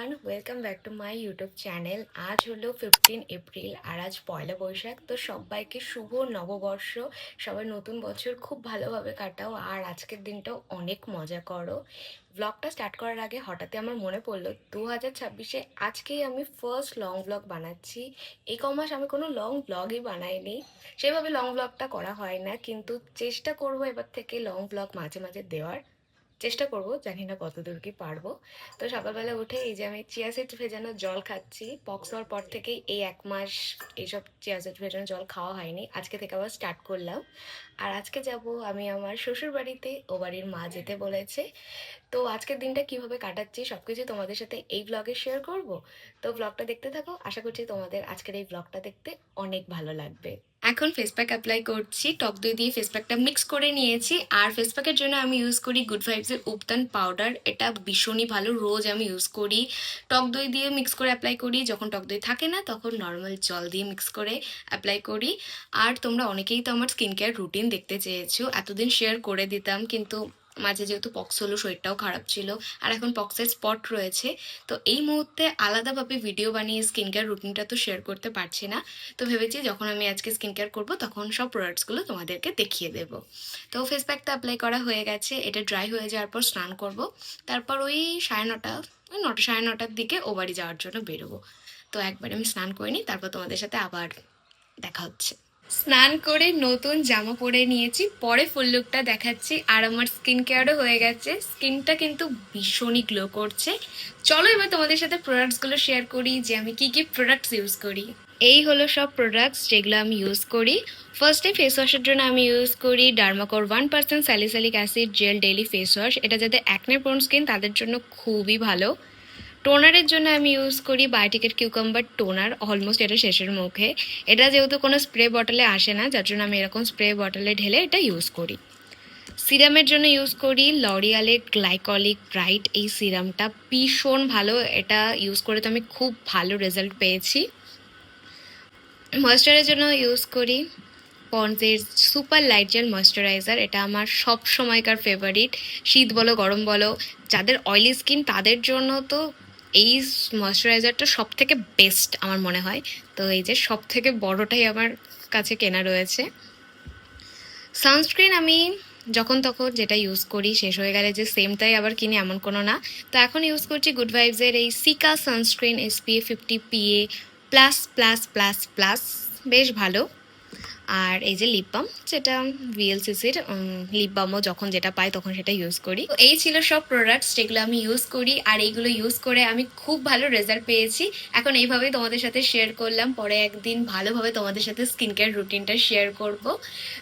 Everyone, welcome back to my YouTube channel. আজ হলো 15 April আর আজ পয়লা বৈশাখ। তো সবাইকে শুভ নববর্ষ। সবাই নতুন বছর খুব ভালোভাবে কাটাও আর আজকের দিনটাও অনেক মজা করো। ব্লগটা স্টার্ট করার আগে হঠাৎই আমার মনে পড়লো 2026-এ আজকেই আমি ফার্স্ট লং ব্লগ বানাচ্ছি। এই কমাস আমি কোনো লং ব্লগই বানাইনি, সেভাবে লং ব্লগটা করা হয় না, কিন্তু চেষ্টা করবো এবার থেকে লং ব্লগ মাঝে মাঝে দেওয়ার। চেষ্টা করব, জানি না কতদূর কি পারবো। তো সকালবেলা উঠে এই যে আমি চিয়া সিডস ভেজানো জল খাচ্ছি। পক্স হওয়ার পর থেকেই এই 1 মাস এইসব চিয়া সিডস ভেজানো জল খাওয়া হয়নি, আজকে থেকে আবার স্টার্ট করলাম। আর আজকে যাব আমি আমার শ্বশুর বাড়িতে, ও বাড়ির মা যেতে বলেছে। তো আজকের দিনটা কিভাবে কাটাচ্ছি সবকিছু তোমাদের সাথে এই ব্লগে শেয়ার করব। তো ব্লগটা দেখতে থাকো, আশা করছি তোমাদের আজকের এই ব্লগটা দেখতে অনেক ভালো লাগবে। এখন ফেস প্যাক অ্যাপ্লাই করছি, টক দই দিয়ে ফেস প্যাকটা মিক্স করে নিয়েছি। আর ফেস প্যাকের জন্য আমি ইউজ করি গুড ভাইবসের উপতান পাউডার, এটা ভীষণই ভালো, রোজ আমি ইউজ করি। টক দই দিয়ে মিক্স করে অ্যাপ্লাই করি, যখন টক দই থাকে না তখন নর্মাল জল দিয়ে মিক্স করে অ্যাপ্লাই করি। আর তোমরা অনেকেই তো আমার স্কিন কেয়ার রুটিন দেখতে চেয়েছো, এতদিন শেয়ার করে দিতাম, কিন্তু মাঝে যেহেতু পক্স হলো শরীরটাও খারাপ ছিল, আর এখন পক্সের স্পট রয়েছে। তো এই মুহূর্তে আলাদাভাবে ভিডিও বানিয়ে স্কিন কেয়ার রুটিনটা তো শেয়ার করতে পারছি না। তো ভেবেছি যখন আমি আজকে স্কিন কেয়ার করবো তখন সব প্রোডাক্টসগুলো তোমাদেরকে দেখিয়ে দেবো। তো ফেস প্যাকটা অ্যাপ্লাই করা হয়ে গেছে, এটা ড্রাই হয়ে যাওয়ার পর স্নান করব। তারপর ওই 9:30 9:30টার দিকে ও বাড়ি যাওয়ার জন্য বেরোবো। তো একবার আমি স্নান করে নিই, তারপর তোমাদের সাথে আবার দেখা হচ্ছে। স্নান করে নতুন জামা পরে নিয়েছি, পরে ফুল লুকটা দেখাচ্ছি। আর আমার স্কিন কেয়ারও হয়ে গেছে, স্কিনটা কিন্তু ভীষণই গ্লো করছে। চলো এবার তোমাদের সাথে প্রোডাক্টসগুলো শেয়ার করি যে আমি কি কি প্রোডাক্টস ইউজ করি। এই হলো সব প্রোডাক্টস যেগুলো আমি ইউজ করি। ফার্স্টে ফেস ওয়াশের জন্য আমি ইউজ করি Dermaco 1% salicylic acid gel daily face wash, এটা যাদের অ্যাকনে প্রোন স্কিন তাদের জন্য খুবই ভালো। টোনারের জন্য আমি ইউজ করি বায়োটিকের কিউকাম্বার টোনার, অলমোস্ট এটা শেষের মুখে। এটা যেহেতু কোনো স্প্রে বটলে আসে না, যার জন্য আমি এরকম স্প্রে বটলে ঢেলে এটা ইউজ করি। সিরামের জন্য ইউজ করি লরিয়ালের গ্লাইকলিক ব্রাইট, এই সিরামটা ভীষণ ভালো, এটা ইউজ করে তো আমি খুব ভালো রেজাল্ট পেয়েছি। ময়েশ্চারের জন্য ইউজ করি পন্ডসের সুপার লাইট জেল ময়েশ্চারাইজার, এটা আমার সব সময়কার ফেভারিট। শীত বলো গরম বলো, যাদের অয়েলি স্কিন তাদের জন্য তো এই ময়েশ্চারাইজারটা সব থেকে বেস্ট আমার মনে হয়। তো এই যে সব থেকে বড়টাই আমার কাছে কেনা রয়েছে। সানস্ক্রিন আমি যখন তখন যেটা ইউজ করি, শেষ হয়ে গেলে যে সেমটাই আবার কিনি এমন কোনো না। তো এখন ইউজ করছি গুড ভাইবসের এই seeker sunscreen SPF 50 PA plus plus plus plus, বেশ ভালো। আর এই যে লিপ বাম, যেটা VLCCর লিপ বামও যখন যেটা পাই তখন সেটা ইউজ করি। তো এই ছিল সব প্রোডাক্টস যেগুলো আমি ইউজ করি, আর এইগুলো ইউজ করে আমি খুব ভালো রেজাল্ট পেয়েছি। এখন এইভাবেই তোমাদের সাথে শেয়ার করলাম, পরে একদিন ভালোভাবে তোমাদের সাথে স্কিন কেয়ার রুটিনটা শেয়ার করব।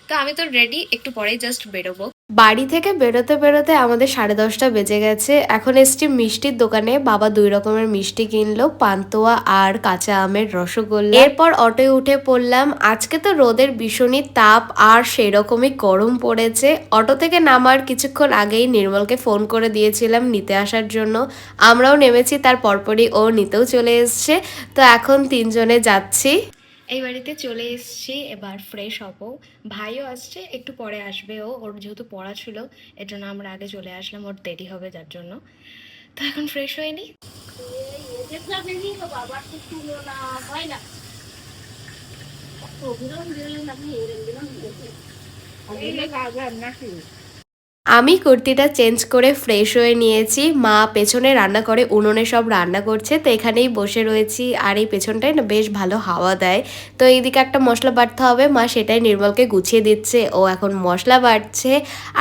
তো আমি তো রেডি, একটু পরেই জাস্ট বেরোবো। বাড়ি থেকে বেরোতে বেরোতে আমাদের 10:30 বেজে গেছে। এখন এসছি মিষ্টির দোকানে, বাবা 2 রকমের মিষ্টি কিনলো, পান্তুয়া আর কাঁচা আমের রসগোল্লা। এরপর অটোয় উঠে পড়লাম। আজকে তো রোদের ভীষণই তাপ আর সেই রকমই গরম পড়েছে। অটো থেকে নামার কিছুক্ষণ আগেই নির্মলকে ফোন করে দিয়েছিলাম নিতে আসার জন্য, আমরাও নেমেছি, তার পরপরই ও নিতেও চলে এসছে। তো এখন 3জনে যাচ্ছি। এই বাড়িতে চলে এসেছি, এবার ফ্রেশ হবো। ভাইও আসছে, একটু পরে আসবে, ওর যেহেতু পড়া ছিল এর জন্য আমরা আগে চলে আসলাম, ওর দেরি হবে যার জন্য। তো এখন ফ্রেশ হয়ে নিই। আমি কুর্তিটা চেঞ্জ করে ফ্রেশ হয়ে নিয়েছি। মা পেছনে রান্না করে, উনুনে সব রান্না করছে, তো এখানেই বসে রয়েছি। আর এই পেছনটায় না বেশ ভালো হাওয়া দেয়। তো এইদিকে একটা মশলা বাটতে হবে, মা সেটাই নির্মলকে গুছিয়ে দিচ্ছে, ও এখন মশলা বাটছে।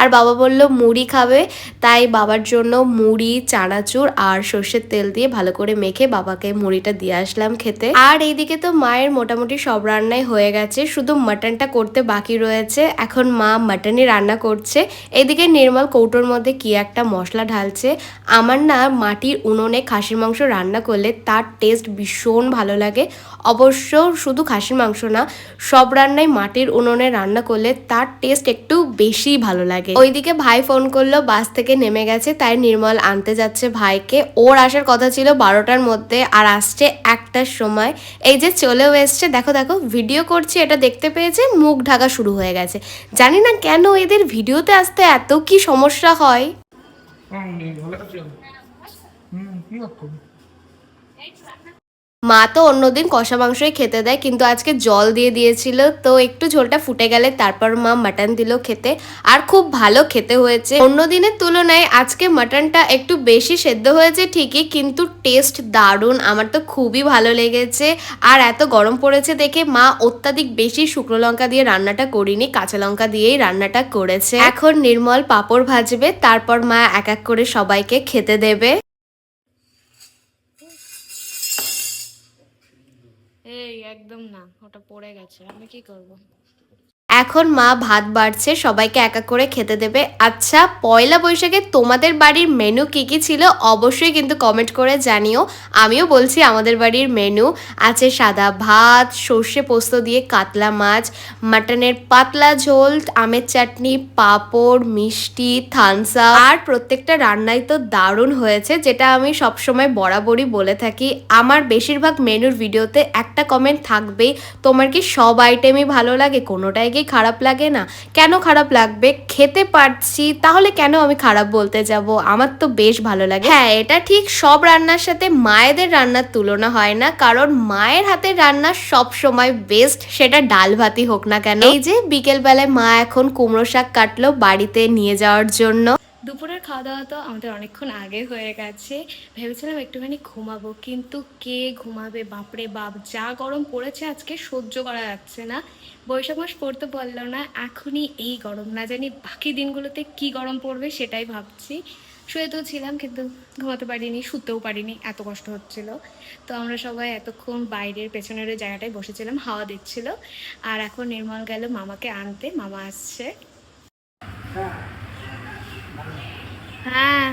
আর বাবা বলল মুড়ি খাবে, তাই বাবার জন্য মুড়ি চানাচুর আর সর্ষের তেল দিয়ে ভালো করে মেখে বাবাকে মুড়িটা দিয়ে আসলাম খেতে। আর এইদিকে তো মায়ের মোটামুটি সব রান্নাই হয়ে গেছে, শুধু মাটনটা করতে বাকি রয়েছে। এখন মা মাটনই রান্না করছে। এইদিকে নির্মল কৌটোর মধ্যে কি একটা মশলা ঢালছে। আমার না মাটির উনুনে খাসির মাংস রান্না করলে তার টেস্ট ভীষণ ভালো লাগে। অবশ্য শুধু খাসির মাংস না, সব রান্নাই মাটির উনুনে রান্না করলে তার টেস্ট একটু বেশি ভালো লাগে। ওইদিকে ভাই ফোন করলো, বাস থেকে নেমে গেছে, তাই নির্মল আনতে যাচ্ছে ভাইকে। ওর আসার কথা ছিল 12টার মধ্যে, আর আসছে 1টার সময়। এই যে চলেও এসছে, দেখো দেখো ভিডিও করছি, এটা দেখতে পেয়েছে, মুখ ঢাকা শুরু হয়ে গেছে। জানি না কেন এদের ভিডিওতে আসতে এত কি সমস্যা হয়। মা তো অন্যদিন কষা মাংসই খেতে দেয়, কিন্তু আজকে জল দিয়ে দিয়েছিল, তো একটু ঝোলটা ফুটে গেলে তারপর মা মাটন দিল খেতে। আর খুব ভালো খেতে হয়েছে। অন্য দিনের তুলনায় আজকে মাটনটা একটু বেশি সেদ্ধ হয়েছে ঠিকই, কিন্তু টেস্ট দারুণ। আমার তো খুবই ভালো লেগেছে। আর এত গরম পড়েছে দেখে মা অত্যাধিক বেশি শুকনো লঙ্কা দিয়ে রান্নাটা করিনি, কাঁচা লঙ্কা দিয়েই রান্নাটা করেছে। এখন নির্মল পাঁপড় ভাজবে, তারপর মা এক এক করে সবাইকে খেতে দেবে। এই একদম না, ওটা পড়ে গেছে, আমি কি করব। এখন মা ভাত বাড়ছে, সবাইকে এক এক করে খেতে দেবে। আচ্ছা, পয়লা বৈশাখে তোমাদের বাড়ির মেনু কি কি ছিল অবশ্যই কিন্তু কমেন্ট করে জানিও। আমিও বলছি আমাদের বাড়ির মেনু আছে সাদা ভাত, সর্ষে পোস্ত দিয়ে কাতলা মাছ, মাটনের পাতলা ঝোল, আমের চাটনি, পাঁপড়, মিষ্টি, থামস আপ। আর প্রত্যেকটা রান্নাই তো দারুণ হয়েছে, যেটা আমি সবসময় বরাবরই বলে থাকি। আমার বেশিরভাগ মেনুর ভিডিওতে একটা কমেন্ট থাকবেই, তোমার কি সব আইটেমই ভালো লাগে, কোনোটাই কি খারাপ লাগে না? কেন খারাপ লাগবে? খেতে পারছি তাহলে কেন আমি খারাপ বলতে যাব? আমার তো বেশ ভালো লাগে। হ্যাঁ, এটা ঠিক, সব রান্নার সাথে মায়েদের রান্নার তুলনা হয় না, কারণ মায়ের হাতের রান্না সব সময় বেস্ট, সেটা ডাল ভাতই হোক না কেন। এই যে বিকেল বেলায় মা এখন কুমড়ো শাক কাটলো বাড়িতে নিয়ে যাওয়ার জন্য। দুপুরের খাওয়া দাওয়া তো আমাদের অনেকক্ষণ আগে হয়ে গেছে। ভেবেছিলাম একটুখানি ঘুমাবো, কিন্তু কে ঘুমাবে, বাপরে বাপ যা গরম পড়েছে আজকে, সহ্য করা যাচ্ছে না। বৈশাখ মাস পড়তে পারলো না, এখনই এই গরম, না জানি বাকি দিনগুলোতে কি গরম পড়বে সেটাই ভাবছি। শুয়ে তো ছিলাম কিন্তু ঘুমাতে পারিনি, শুতেও পারিনি, এত কষ্ট হচ্ছিল। তো আমরা সবাই এতক্ষণ বাইরের পেছনের ওই জায়গাটায় বসেছিলাম, হাওয়া দিচ্ছিল। আর এখন নির্মল গেল মামাকে আনতে, মামা আসছে। হ্যাঁ।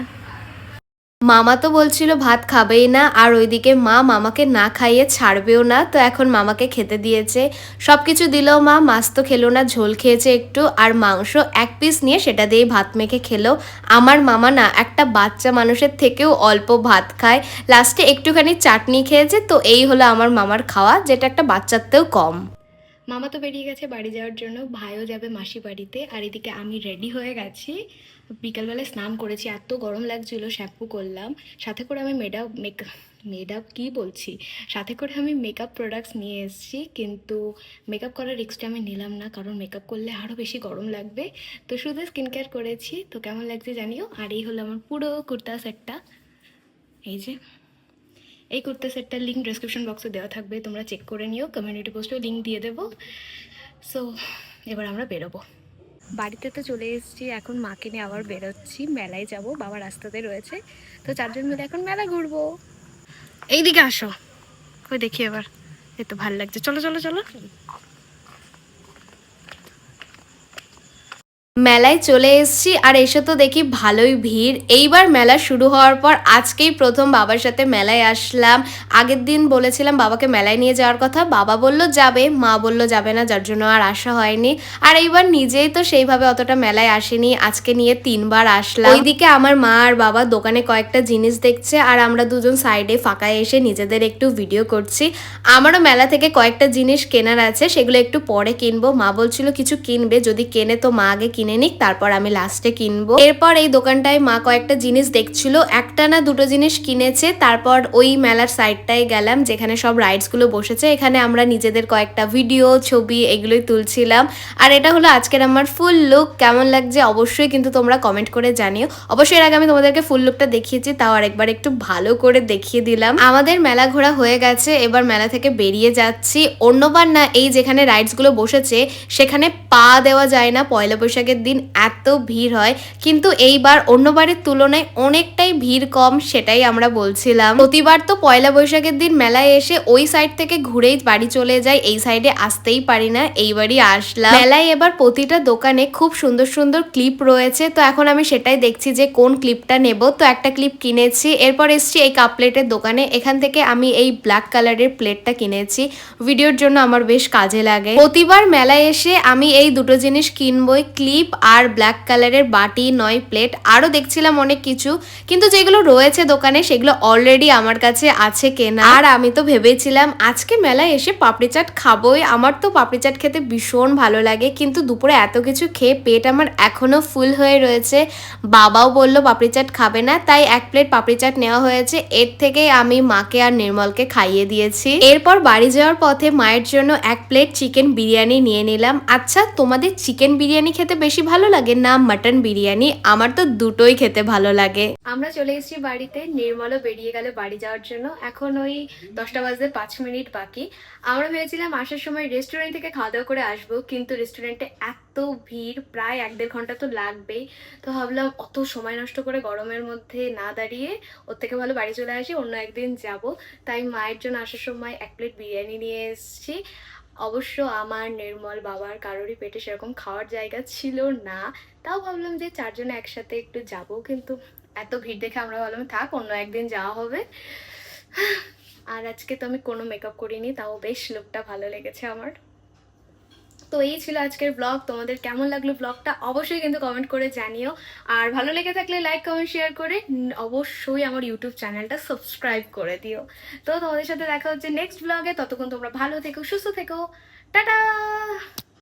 মামা তো বলছিল ভাত খাবেই না, আর ওইদিকে মা মামাকে না খাইয়ে ছাড়বেও না, তো এখন মামাকে খেতে দিয়েছে। সব কিছু দিলেও মা মাছ তো খেলো না, ঝোল খেয়েছে একটু, আর মাংস এক পিস নিয়ে সেটা দিয়ে ভাত মেখে খেলো। আমার মামা না একটা বাচ্চা মানুষের থেকেও অল্প ভাত খায়, লাস্টে একটুখানি চাটনি খেয়েছে। তো এই হলো আমার মামার খাওয়া, যেটা একটা বাচ্চাতেও কম। মামা তো বেরিয়ে গেছে বাড়ি যাওয়ার জন্য, ভাইও যাবে মাসি বাড়িতে। আর এদিকে আমি রেডি হয়ে গেছি, বিকালবেলায় স্নান করেছি, এত গরম লাগছিল, শ্যাম্পু করলাম। সাথে করে আমি মেকআপ কী বলছি, সাথে করে আমি মেকআপ প্রোডাক্টস নিয়ে এসেছি, কিন্তু মেকআপ করার রিস্কটা আমি নিলাম না, কারণ মেকআপ করলে আরও বেশি গরম লাগবে। তো শুধু স্কিন কেয়ার করেছি। তো কেমন লাগছে জানিও। আর এই হলো আমার পুরো কুর্তা সেটটা, এই যে। এই কুর্তা সেটটার লিঙ্ক ডেসক্রিপশন বক্সে দেওয়া থাকবে, তোমরা চেক করে নিও, কমিউনিটি পোস্টেও লিঙ্ক দিয়ে দেবো। সো এবার আমরা বেরোবো। বাড়িতে তো চলে এসেছি, এখন মাকে নিয়ে আবার বেরোচ্ছি, মেলায় যাব, বাবা রাস্তাতে রয়েছে। তো চারজন মিলে এখন মেলা ঘুরবো। এইদিকে আসো, ওই দেখি এবার, এই তো ভালো লাগছে, চলো চলো চলো। মেলায় চলে এসেছি, আর এসে তো দেখি ভালোই ভিড়। এইবার মেলা শুরু হওয়ার পর আজকেই প্রথম বাবার সাথে মেলায় আসলাম। আগের দিন বলেছিলাম বাবাকে মেলায় নিয়ে যাওয়ার কথা, বাবা বলল যাবে, মা বলল যাবে না, যার জন্য আর আসা হয়নি। আর এইবার নিজেই তো সেইভাবে অতটা মেলায় আসেনি, আজকে নিয়ে 3বার আসলাম। ওইদিকে আমার মা আর বাবা দোকানে কয়েকটা জিনিস দেখছে, আর আমরা দুজন সাইডে ফাঁকায় এসে নিজেদের একটু ভিডিও করছি। আমারও মেলা থেকে কয়েকটা জিনিস কেনার আছে, সেগুলো একটু পরে কিনবো। মা বলছিল কিছু কিনবে, যদি কেনে তো মা আগে কিনে নিক, তারপর আমি লাস্টে কিনবো। এরপর এই দোকানটায় মা কয়েকটা জিনিস দেখছিল, একটা না দুটো জিনিস কিনেছে। তারপর ওই মেলার সাইডটায় গেলাম যেখানে সব রাইডস গুলো বসেছে, এখানে আমরা নিজেদের কয়েকটা ভিডিও ছবি এগুলোই তুলছিলাম। আর এটা হলো আজকের আমার ফুল লুক। কেমন লাগছে অবশ্যই কিন্তু তোমরা কমেন্ট করে জানিও। অবশ্যই এর আগে আমি তোমাদেরকে ফুল লুকটা দেখিয়েছি, তাও আরেকবার একটু ভালো করে দেখিয়ে দিলাম। আমাদের মেলা ঘোরা হয়ে গেছে, এবার মেলা থেকে বেরিয়ে যাচ্ছি। অন্যবার না এই যেখানে রাইডস গুলো বসেছে সেখানে পা দেওয়া যায় না, পয়লা বৈশাখের দিন এত ভিড় হয়, কিন্তু এইবার অন্যবারের তুলনায় অনেকটাই ভিড় কম, সেটাই আমরা বলছিলাম। প্রতিবার তো পয়লা বৈশাখের দিন মেলায় এসে ওই সাইড থেকে ঘুরেই বাড়ি চলে যাই, এই সাইডে আসতেই পারি না, এইবারই আসলাম। মেলায় এবার প্রতিটা দোকানে খুব সুন্দর সুন্দর ক্লিপ রয়েছে, তো এখন আমি সেটাই দেখছি যে কোন ক্লিপটা নেব। তো একটা ক্লিপ কিনেছি, এরপর এসছি এই কাপ প্লেটের দোকানে, এখান থেকে আমি এই ব্ল্যাক কালারের প্লেটটা কিনেছি, ভিডিওর জন্য আমার বেশ কাজে লাগে। প্রতিবার মেলায় এসে আমি এই দুটো জিনিস কিনবই, ক্লিপ ক্লিপ আর ব্ল্যাক কালারের বাটি নয় প্লেট, আরও দেখছিলাম অনেক কিছু, কিন্তু যেগুলো রয়েছে দোকানে সেগুলো অলরেডি আমার কাছে আছে কেনা। আর আমি তো ভেবেছিলাম আজকে মেলায় এসে পাপড়ি চাট খাবোই, আমার তো পাপড়ি চাট খেতে ভীষণ ভালো লাগে, কিন্তু দুপুরে এত কিছু খেয়ে পেট আমার এখনও ফুল হয়ে রয়েছে। বাবাও বললো পাপড়ি চাট খাবে না, তাই 1 প্লেট পাপড়ি চাট নেওয়া হয়েছে, এর থেকে আমি মাকে আর নির্মলকে খাইয়ে দিয়েছি। এরপর বাড়ি যাওয়ার পথে মায়ের জন্য 1 প্লেট চিকেন বিরিয়ানি নিয়ে নিলাম। আচ্ছা, তোমাদের চিকেন বিরিয়ানি খেতে বেশি ভালো লাগে না মাটন বিরিয়ানি? আমার তো দুটোই খেতে ভালো লাগে। আমরা চলে এসেছি বাড়িতে, নির্মলও বেরিয়ে গেল বাড়ি যাওয়ার জন্য। এখন ওই 10টা বাজতে 5 মিনিট বাকি। আমরা ভেবেছিলাম আসার সময় রেস্টুরেন্ট থেকে খাওয়া দাওয়া করে আসবো, কিন্তু রেস্টুরেন্টে এত ভিড়, প্রায় 1-1.5 ঘন্টা তো লাগবেই। তো ভাবলাম অত সময় নষ্ট করে গরমের মধ্যে না দাঁড়িয়ে ওর থেকে ভালো বাড়ি চলে আসি, অন্য একদিন যাব। তাই মায়ের জন্য আসার সময় 1 প্লেট বিরিয়ানি নিয়ে এসেছি। অবশ্য আমার, নির্মল, বাবার কারোরই পেটে সেরকম খাওয়ার জায়গা ছিল না, তাও ভাবলাম যে 4 জনে একসাথে একটু যাব, কিন্তু এত ভিড় দেখে আমরা ভাবলাম থাক, অন্য একদিন যাওয়া হবে। আর আজকে তো আমি কোনো মেকআপ করিনি, তাও বেশ লুকটা ভালো লেগেছে আমার। তো এই ছিল আজকের ব্লগ। তোমাদের কেমন লাগলো ব্লগটা অবশ্যই কিন্তু কমেন্ট করে জানিও, আর ভালো লেগে থাকলে লাইক কমেন্ট শেয়ার করে অবশ্যই আমার ইউটিউব চ্যানেলটা সাবস্ক্রাইব করে দিও। তো তোমাদের সাথে দেখা হচ্ছে নেক্সট ব্লগে, ততক্ষণ তোমরা ভালো থেকো, সুস্থ থেকো, টাটা।